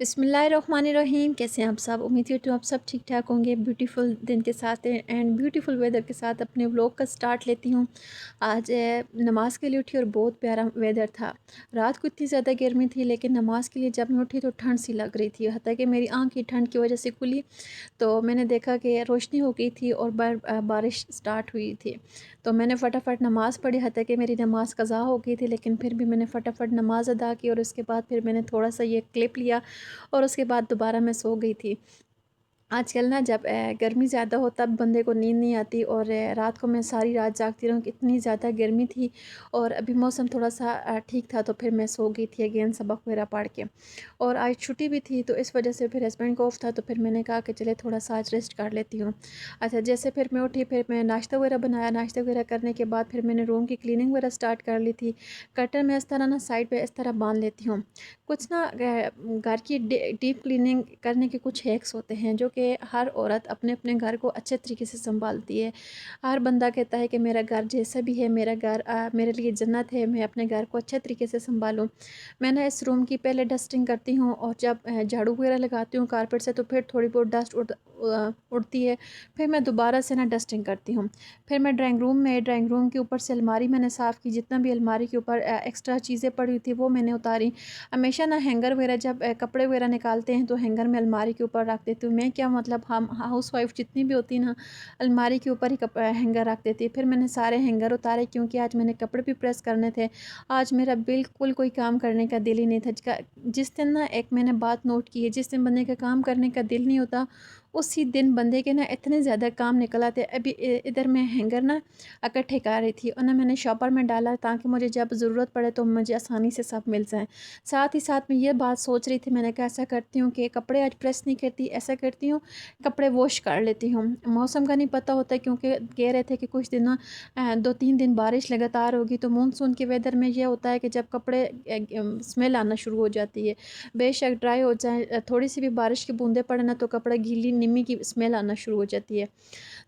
बिस्मिल्लाहिर्रहमानिर्रहीम। कैसे हैं आप सब? उम्मीद करती हूँ आप सब ठीक ठाक होंगे। ब्यूटीफुल दिन के साथ एंड ब्यूटीफुल वेदर के साथ अपने व्लॉग का स्टार्ट लेती हूँ। आज नमाज़ के लिए उठी और बहुत प्यारा वेदर था। रात को इतनी ज़्यादा गर्मी थी, लेकिन नमाज़ के लिए जब मैं उठी तो ठंड सी लग रही थी, हत्ता कि मेरी आँख की ठंड की वजह से खुली तो मैंने देखा कि रोशनी हो गई थी और बारिश स्टार्ट हुई थी। तो मैंने फटाफट नमाज़ पढ़ी, हत्ता कि मेरी नमाज़ कज़ा हो गई थी, लेकिन फिर भी मैंने फटाफट नमाज़ अदा की और उसके बाद फिर मैंने थोड़ा सा ये क्लिप लिया और उसके बाद दोबारा मैं सो गई थी। आजकल ना जब गर्मी ज़्यादा हो तब बंदे को नींद नहीं आती और रात को मैं सारी रात जागती रहूँ, इतनी ज़्यादा गर्मी थी। और अभी मौसम थोड़ा सा ठीक था तो फिर मैं सो गई थी अगेन सबक वगैरह पढ़ के। और आज छुट्टी भी थी तो इस वजह से फिर हस्बैंड को ऑफ था तो फिर मैंने कहा कि चले थोड़ा सा आज रेस्ट कर लेती हूँ। अच्छा, जैसे फिर मैं उठी, फिर मैं नाश्ता वगैरह बनाया। नाश्ता वगैरह करने के बाद फिर मैंने रूम की क्लीनिंग वगैरह स्टार्ट कर ली थी। कर्टन में इस तरह ना साइड पे इस तरह बांध लेती हूँ। कुछ ना घर की डीप क्लीनिंग करने के कुछ हैक्स होते हैं जो कि हर औरत अपने अपने घर को अच्छे तरीके से संभालती है। हर बंदा कहता है कि मेरा घर जैसा भी है, मेरा घर मेरे लिए जन्नत है, मैं अपने घर को अच्छे तरीके से संभालूं। मैं ना इस रूम की पहले डस्टिंग करती हूँ और जब झाड़ू वगैरह लगाती हूँ कारपेट से तो फिर थोड़ी बहुत डस्ट उड़ती है। फिर मैं दोबारा से ना डस्टिंग करती हूँ। फिर मैं ड्राइंग रूम के ऊपर से अलमारी मैंने साफ़ की। जितना भी अलमारी के ऊपर एक्स्ट्रा चीज़ें पड़ी हुई थी वो मैंने उतारी। हमेशा ना हैंगर वगैरह जब कपड़े वगैरह निकालते हैं तो हैंगर में अलमारी के ऊपर रख देती हूँ। मैं क्या मतलब हम हाउस वाइफ जितनी भी होती ना, अलमारी के ऊपर ही हैंगर रख देती है। फिर मैंने सारे हैंगर उतारे क्योंकि आज मैंने कपड़े भी प्रेस करने थे। आज मेरा बिल्कुल कोई काम करने का दिल ही नहीं था। जिस दिन ना एक मैंने बात नोट की है, जिस दिन बंदे का काम करने का दिल नहीं होता उसी दिन बंदे के ना इतने ज़्यादा काम निकल आते। अभी इधर मैं हैंगर ना इकट्ठे कर रही थी और ना मैंने शॉपर में डाला ताकि मुझे जब ज़रूरत पड़े तो मुझे आसानी से सब मिल जाए। साथ ही साथ मैं ये बात सोच रही थी, मैंने कहा ऐसा करती हूँ कि कपड़े आज प्रेस नहीं करती, ऐसा करती हूँ कपड़े वॉश कर लेती हूँ। मौसम का नहीं पता होता क्योंकि कह रहे थे कि कुछ दिनों 2-3 दिन बारिश लगातार होगी। तो मानसून के वेदर में ये होता है कि जब कपड़े स्मेल आना शुरू हो जाती है, बेशक ड्राई हो जाए, थोड़ी सी भी बारिश की बूंदें पड़े ना तो कपड़े गीली निम्मी की स्मेल आना शुरू हो जाती है।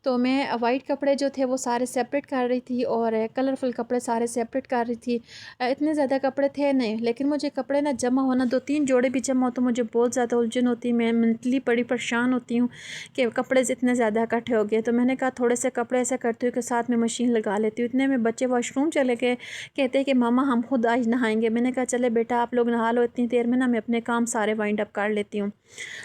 तो मैं वाइट कपड़े जो थे वो सारे सेपरेट कर रही थी और कलरफुल कपड़े सारे सेपरेट कर रही थी। इतने ज़्यादा कपड़े थे नहीं, लेकिन मुझे कपड़े ना जमा होना, 2-3 जोड़े भी जमा हो तो मुझे बहुत ज़्यादा उलझन होती है। मैं मेंटली बड़ी परेशान होती हूँ कि कपड़े इतने ज़्यादा इकट्ठे हो गए। तो मैंने कहा थोड़े से कपड़े ऐसा करती हूँ कि साथ में मशीन लगा लेती हूँ। इतने में बच्चे वॉशरूम चले गए, कहते हैं कि मामा हम खुद आज नहाएंगे। मैंने कहा चले बेटा आप लोग नहा लो, इतनी देर में ना मैं अपने काम सारे वाइंड अप कर लेती हूँ।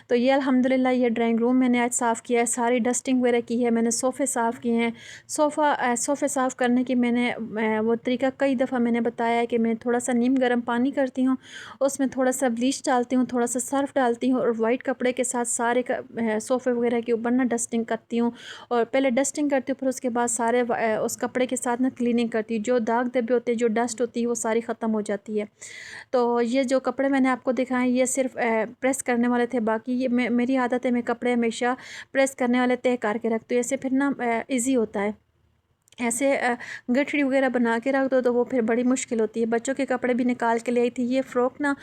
तो ये अल्हम्दुलिल्लाह ये ड्राइंग रूम मैंने आज साफ़ किया है, सारी डस्टिंग वगैरह की है मैंने, सोफ़े साफ़ किए हैं। सोफ़े साफ़ करने की मैंने वो तरीका कई दफ़ा मैंने बताया है कि मैं थोड़ा सा नीम गर्म पानी करती हूँ, उसमें थोड़ा सा ब्लीच डालती हूँ, थोड़ा सा सर्फ डालती हूँ और वाइट कपड़े के साथ सारे सोफ़े वगैरह के ऊपर ना डस्टिंग करती हूँ। और पहले डस्टिंग करती हूँ, फिर उसके बाद सारे उस कपड़े के साथ ना क्लीनिंग करती हूँ। जो दाग धब्बे होते हैं, जो डस्ट होती है वो सारी ख़त्म हो जाती है। तो ये जो कपड़े मैंने आपको दिखाए ये सिर्फ प्रेस करने वाले थे। बाकी ये मेरी आदत है, मैं कपड़े हमेशा प्रेस करने वाले तय करके रखती हूँ, ऐसे फिर ना इजी होता है। ऐसे गठड़ी वगैरह बना के रख दो तो वो फिर बड़ी मुश्किल होती है। बच्चों के कपड़े भी निकाल के ले आई थी। ये फ़्रॉक ना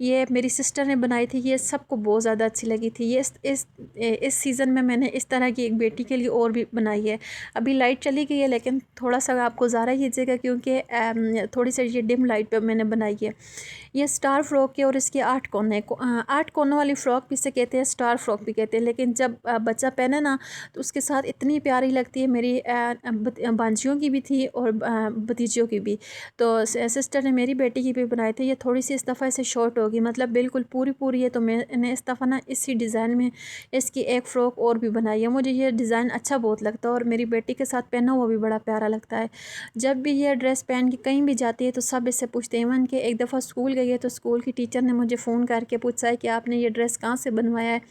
ये मेरी सिस्टर ने बनाई थी, ये सबको बहुत ज़्यादा अच्छी लगी थी। ये इस सीज़न में मैंने इस तरह की एक बेटी के लिए और भी बनाई है। अभी लाइट चली गई है लेकिन थोड़ा सा आप गुजारा कीजिएगा क्योंकि थोड़ी सी ये डिम लाइट पर मैंने बनाई है। ये स्टार फ्रॉक है और इसके 8 कोने 8 कोनों वाली फ़्रॉक भी इसे कहते हैं, स्टार फ्रॉक भी कहते हैं। लेकिन जब बच्चा पहने ना तो उसके साथ इतनी प्यारी लगती है। मेरी भांजियों की भी थी और भतीजियों की भी। तो सिस्टर ने मेरी बेटी की भी बनाए थे। ये थोड़ी सी इस दफ़ा से शॉर्ट होगी, मतलब बिल्कुल पूरी पूरी है, तो मैंने इस दफ़ा ना इसी डिज़ाइन में इसकी एक फ़्रॉक और भी बनाई है। मुझे ये डिज़ाइन अच्छा बहुत लगता है और मेरी बेटी के साथ पहना हुआ भी बड़ा प्यारा लगता है। जब भी ये ड्रेस पहन के कहीं भी जाती है तो सब इससे पूछते हैं। इवन कि एक दफ़ा स्कूल गई है तो स्कूल की टीचर ने मुझे फ़ोन करके पूछा है कि आपने ये ड्रेस कहाँ से बनवाया है,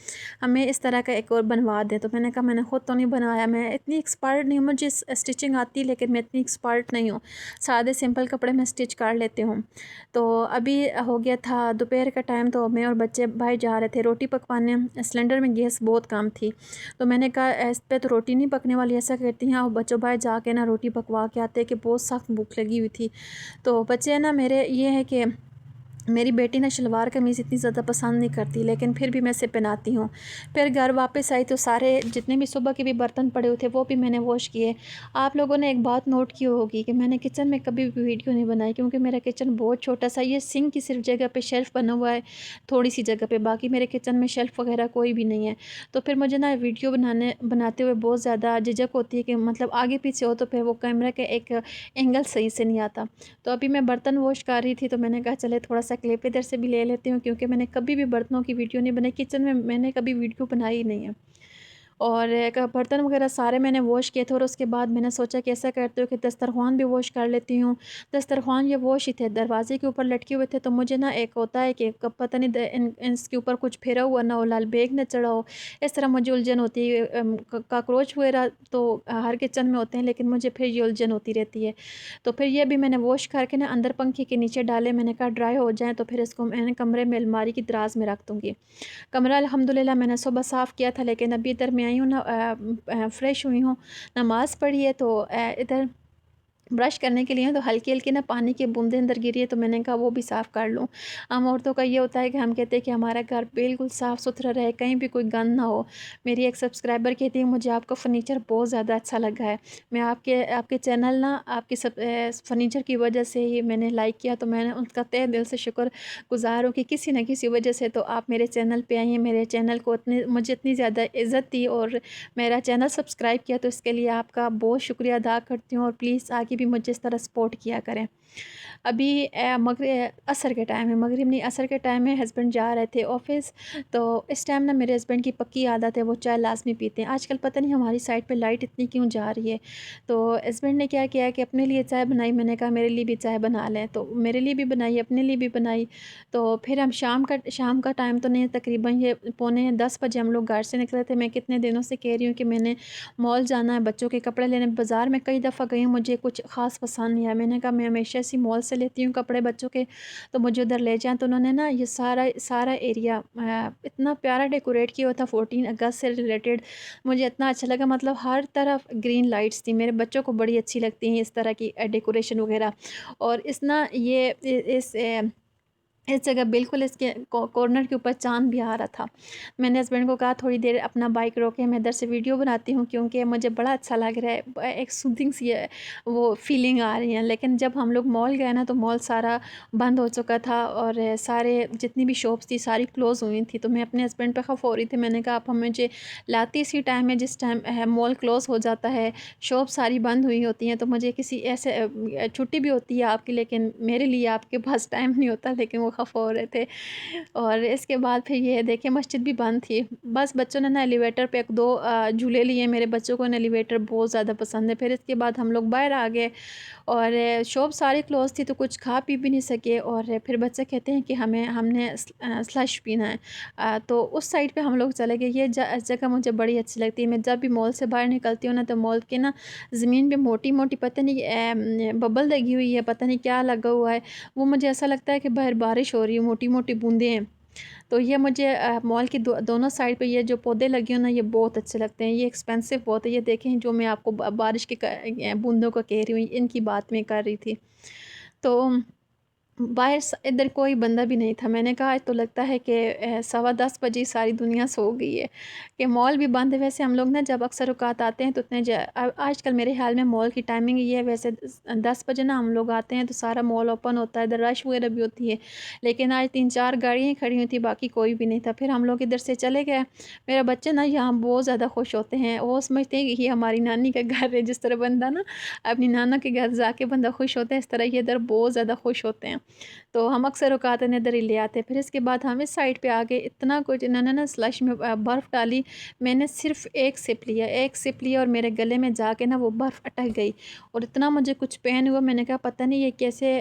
हमें इस तरह का एक और बनवा दें। तो मैंने कहा मैंने ख़ुद तो नहीं बनवाया, मैं इतनी एक्सपर्ट नहीं हूँ, मुझे स्टिचिंग आती है लेकिन मैं इतनी एक्सपर्ट नहीं हूँ। सादे सिंपल कपड़े मैं स्टिच कर लेती हूँ। तो अभी हो गया था दोपहर का टाइम, तो मैं और बच्चे भाई जा रहे थे रोटी पकवाने। सिलेंडर में गैस बहुत कम थी तो मैंने कहा इस पे तो रोटी नहीं पकने वाली, ऐसा करती हैं और बच्चों भाई जाके ना रोटी पकवा के आते कि बहुत सख्त भूख लगी हुई थी। तो बच्चे ना मेरे ये है कि मेरी बेटी ना शलवार कमीज़ इतनी ज़्यादा पसंद नहीं करती, लेकिन फिर भी मैं इसे पहनाती हूँ। फिर घर वापस आई तो सारे जितने भी सुबह के भी बर्तन पड़े हुए थे वो भी मैंने वॉश किए। आप लोगों ने एक बात नोट की होगी कि मैंने किचन में कभी भी वीडियो नहीं बनाई, क्योंकि मेरा किचन बहुत छोटा सा, ये सिंक की सिर्फ जगह पे शेल्फ़ बना हुआ है, थोड़ी सी जगह पे, बाकी मेरे किचन में शेल्फ़ वगैरह कोई भी नहीं है। तो फिर मुझे ना वीडियो बनाते हुए बहुत ज़्यादा झिझक होती है कि मतलब आगे पीछे हो तो फिर वो कैमरा का एक एंगल सही से नहीं आता। तो अभी मैं बर्तन वॉश कर रही थी तो मैंने कहा चले थोड़ा सा क्लिप इधर से भी ले लेती हूँ, क्योंकि मैंने कभी भी बर्तनों की वीडियो नहीं बनाई, किचन में मैंने कभी वीडियो बनाई ही नहीं है। और एक बर्तन वगैरह सारे मैंने वॉश किए थे और उसके बाद मैंने सोचा कि ऐसा करती हूँ कि दस्तरख़्वान भी वॉश कर लेती हूँ। दस्तरख़्वान ये वॉश ही थे, दरवाज़े के ऊपर लटके हुए थे, तो मुझे ना एक होता है कि कब पता नहीं इसके ऊपर कुछ फिरा हुआ ना हो, लाल बेग ना चढ़ा हो, इस तरह मुझे उलझन होती है। काकरोच वगैरह तो हर किचन में होते हैं, लेकिन मुझे फिर ये उलझन होती रहती है। तो फिर ये भी मैंने वॉश करके ना अंदर पंखे के नीचे डाले, मैंने कहा ड्राई हो जाएँ तो फिर इसको मैंने कमरे में अलमारी की दराज में रख दूँगी। कमरा अल्हम्दुलिल्लाह मैंने सुबह साफ़ किया था, लेकिन अभी इधर मैं आई हूँ ना, फ़्रेश हुई हूँ, नमाज़ पढ़ी है, तो इधर ब्रश करने के लिए तो हल्की-हल्की ना पानी की बूँदें अंदर गिरी है, तो मैंने कहा वो भी साफ़ कर लूँ। हम औरतों का ये होता है कि हम कहते हैं कि हमारा घर बिल्कुल साफ़-सुथरा रहे, कहीं भी कोई गंद ना हो। मेरी एक सब्सक्राइबर कहती है मुझे आपका फ़र्नीचर बहुत ज़्यादा अच्छा लगा है। मैं आपके आपके चैनल ना आपके फ़र्नीचर की वजह से ही मैंने लाइक किया, तो मैंने उनका तहे दिल से शुक्रगुज़ार हूँ कि किसी न किसी वजह से तो आप मेरे चैनल पे आई हैं, मेरे चैनल को मुझे इतनी ज़्यादा इज़्ज़त दी और मेरा चैनल सब्सक्राइब किया, तो इसके लिए आपका बहुत शुक्रिया अदा करती हूँ और प्लीज़ आगे भी मुझे इस तरह सपोर्ट किया करें। अभी असर के टाइम है, मगरिब नहीं असर के टाइम में हस्बैंड जा रहे थे ऑफ़िस, तो इस टाइम ना मेरे हस्बैंड की पक्की आदत है, वो चाय लाज़मी पीते हैं। आजकल पता नहीं हमारी साइड पे लाइट इतनी क्यों जा रही है, तो हस्बैंड ने क्या किया कि अपने लिए चाय बनाई, मैंने कहा मेरे लिए भी चाय बना लें, तो मेरे लिए भी बनाई, अपने लिए भी बनाई। तो फिर हम शाम का टाइम तो नहीं, तकरीबन ये पौने 10 बजे हम लोग घर से निकले थे। मैं कितने दिनों से कह रही हूँ कि मैंने मॉल जाना है, बच्चों के कपड़े लेने, बाज़ार में कई दफ़ा गई हूँ, मुझे कुछ ख़ास पसंद नहीं आया। मैंने कहा मैं हमेशा ऐसी मॉल से लेती हूँ कपड़े बच्चों के, तो मुझे उधर ले जाएँ। तो उन्होंने ना ये सारा सारा एरिया इतना प्यारा डेकोरेट किया हुआ था 14 अगस्त से रिलेटेड, मुझे इतना अच्छा लगा। मतलब हर तरफ ग्रीन लाइट्स थी, मेरे बच्चों को बड़ी अच्छी लगती हैं इस तरह की डेकोरेशन वगैरह। और इस ना ये इस जगह बिल्कुल इसके कॉर्नर के ऊपर चाँद भी आ रहा था। मैंने हस्बैंड को कहा थोड़ी देर अपना बाइक रोके, मैं इधर से वीडियो बनाती हूँ, क्योंकि मुझे बड़ा अच्छा लग रहा है, एक सूदिंग सी वो फीलिंग आ रही है। लेकिन जब हम लोग मॉल गए ना, तो मॉल सारा बंद हो चुका था और सारे जितनी भी शॉप्स थी सारी क्लोज़ हुई थी। तो मैं अपने हस्बैंड पे खौफ़ हो रही थी, मैंने कहा आप हम मुझे लाती इसी टाइम है जिस टाइम मॉल क्लोज़ हो जाता है, शॉप सारी बंद हुई होती हैं, तो मुझे किसी ऐसे छुट्टी भी होती है आपकी, लेकिन मेरे लिए आपके पास टाइम नहीं होता, लेकिन वो खफ़ा हो रहे थे। और इसके बाद फिर ये देखिए मस्जिद भी बंद थी। बस बच्चों ने ना एलिवेटर पे 1-2 झूले लिए, मेरे बच्चों को ना एलिवेटर बहुत ज़्यादा पसंद है। फिर इसके बाद हम लोग बाहर आ गए और शॉप सारी क्लोज़ थी, तो कुछ खा पी भी नहीं सके। और फिर बच्चे कहते हैं कि हमने स्लश पीना है, तो उस साइड पे हम लोग चले गए। ये जगह मुझे बड़ी अच्छी लगती है। मैं जब भी मॉल से बाहर निकलती हूँ ना, तो मॉल के ना ज़मीन पे मोटी-मोटी पता नहीं बबल लगी हुई है, पता नहीं क्या लगा हुआ है। वो मुझे ऐसा लगता है कि बाहर बारिश हो रही है, मोटी-मोटी बूँदें हैं। तो ये मुझे मॉल की दोनों साइड पे ये जो पौधे लगे हैं ना, ये बहुत अच्छे लगते हैं। ये एक्सपेंसिव बहुत है। ये देखें जो मैं आपको बारिश की बूंदों का कह रही हूँ, इनकी बात मैं कर रही थी। तो बाहर इधर कोई बंदा भी नहीं था। मैंने कहा आज तो लगता है कि 10:15 बजे सारी दुनिया सो गई है, कि मॉल भी बंद है। वैसे हम लोग ना जब अक्सर औकात आते हैं तो इतने आजकल मेरे ख्याल में मॉल की टाइमिंग ये है। वैसे 10 बजे ना हम लोग आते हैं तो सारा मॉल ओपन होता है, इधर रश वगैरह भी होती है, लेकिन आज 3-4 गाड़ियाँ खड़ी हुई थी, बाकी कोई भी नहीं था। फिर हम लोग इधर से चले गए। मेरे बच्चे ना यहाँ बहुत ज़्यादा खुश होते हैं, वो समझते हैं कि ये हमारी नानी का घर है। जिस तरह बंदा ना अपनी नाना के घर जाके बंदा खुश होता है, इस तरह ये इधर बहुत ज़्यादा खुश होते हैं। तो हम अक्सर औकात इन्हें इधर ही ले आते हैं। फिर इसके बाद हम इस साइड पे आ गए, इतना कुछ इन्होंने ना स्लश में बर्फ़ डाली। मैंने सिर्फ़ एक सिप लिया और मेरे गले में जाके ना वो बर्फ़ अटक गई और इतना मुझे कुछ पेन हुआ। मैंने कहा पता नहीं ये कैसे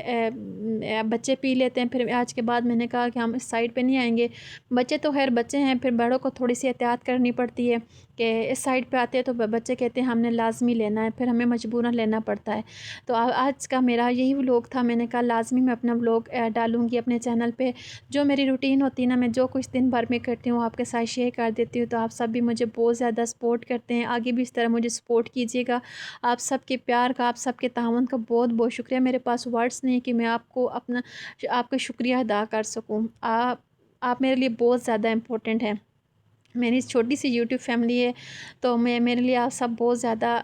बच्चे पी लेते हैं। फिर आज के बाद मैंने कहा कि हम इस साइड पे नहीं आएँगे। बच्चे तो ख़ैर बच्चे हैं, फिर बड़ों को थोड़ी सी एहतियात करनी पड़ती है कि इस साइड पे आते हैं तो बच्चे कहते हैं हमने लाज़मी लेना है, फिर हमें मजबूरन लेना पड़ता है। तो आज का मेरा यही व्लॉग था। मैंने कहा लाज़मी मैं अपना व्लॉग डालूँगी अपने चैनल पे। जो मेरी रूटीन होती है ना, मैं जो कुछ दिन भर में करती हूँ आपके साथ शेयर कर देती हूँ। तो आप सब भी मुझे बहुत ज़्यादा सपोर्ट करते हैं, आगे भी इस तरह मुझे सपोर्ट कीजिएगा। आप सबके प्यार का, आप सबके ताउन का बहुत बहुत शुक्रिया। मेरे पास वर्ड्स नहीं कि मैं आपको आपका शुक्रिया अदा कर सकूँ। आप मेरे लिए बहुत ज़्यादा इम्पोर्टेंट हैं। मेरी छोटी सी यूट्यूब फैमिली है, तो मैं मेरे लिए आप सब बहुत ज़्यादा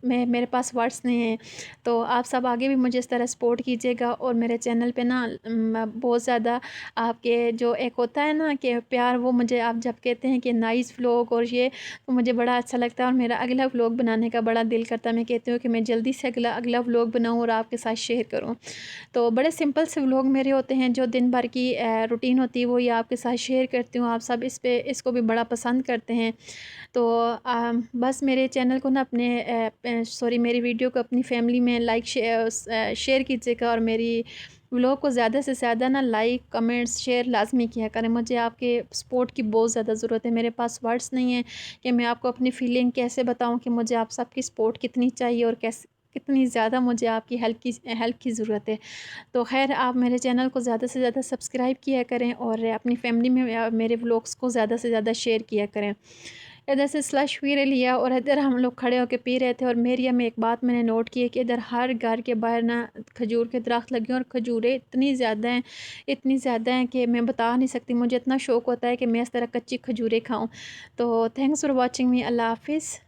मेरे पास वर्ड्स नहीं हैं। तो आप सब आगे भी मुझे इस तरह सपोर्ट कीजिएगा और मेरे चैनल पे ना बहुत ज़्यादा आपके जो एक होता है ना कि प्यार, वो मुझे आप जब कहते हैं कि नाइस व्लॉग और ये, तो मुझे बड़ा अच्छा लगता है और मेरा अगला व्लॉग बनाने का बड़ा दिल करता है। मैं कहती हूँ कि मैं जल्दी से अगला व्लॉग बनाऊँ और आपके साथ शेयर करूँ। तो बड़े सिंपल से व्लॉग मेरे होते हैं, जो दिन भर की रूटीन होती है वही आपके साथ शेयर करती हूँ। आप सब इसको भी बड़ा पसंद करते हैं। तो बस मेरे चैनल को ना मेरी वीडियो को अपनी फैमिली में लाइक शेयर कीजिएगा और मेरी व्लॉग को ज़्यादा से ज़्यादा ना लाइक कमेंट्स शेयर लाजमी किया करें। मुझे आपके सपोर्ट की बहुत ज़्यादा ज़रूरत है। मेरे पास वर्ड्स नहीं है कि मैं आपको अपनी फीलिंग कैसे बताऊं कि मुझे आप सबकी सपोर्ट कितनी चाहिए और कैसे कितनी ज़्यादा मुझे आपकी हेल्प की ज़रूरत है। तो ख़ैर, आप मेरे चैनल को ज़्यादा से ज़्यादा सब्सक्राइब किया करें और अपनी फैमिली में मेरे व्लॉग्स को ज़्यादा से ज़्यादा शेयर किया करें। इधर से स्लश पी लिया और इधर हम लोग खड़े होकर पी रहे थे। और मेरे एरिया में एक बात मैंने नोट की है कि इधर हर घर के बाहर ना खजूर के दरख्त लगे हैं और खजूरें इतनी ज़्यादा हैं कि मैं बता नहीं सकती। मुझे इतना शौक़ होता है कि मैं इस तरह कच्ची खजूरें खाऊं। तो थैंक्स फॉर वॉचिंग मी। अल्लाह हाफिज़।